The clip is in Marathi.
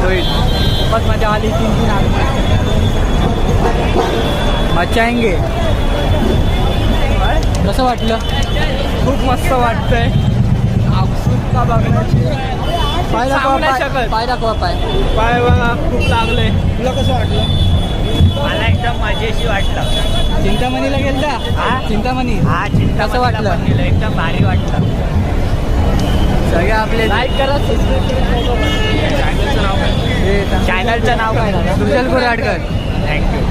रोहित. खूपच मजा आली. 3 आदमी मचाएंगे. कसं वाटलं? खूप मस्त वाटतंय. उत्सुकता बघण्याची. पाय सांगू नाही शकत. पाय दाखवा पाय. पाय बघा खूप लागले. तुला कसं वाटलं? मला एकदम मजेशीर वाटलं. चिंतामणीला गेलता? हा? चिंतामणी. हा चिंता कसं वाटलं? एकदम भारी वाटलं. सगळे आपले लाईक करा, सबस्क्राईब करा. चॅनलचं नाव काय? चॅनलचं नाव काय दादा? सुजल कोराडकर. थँक्यू.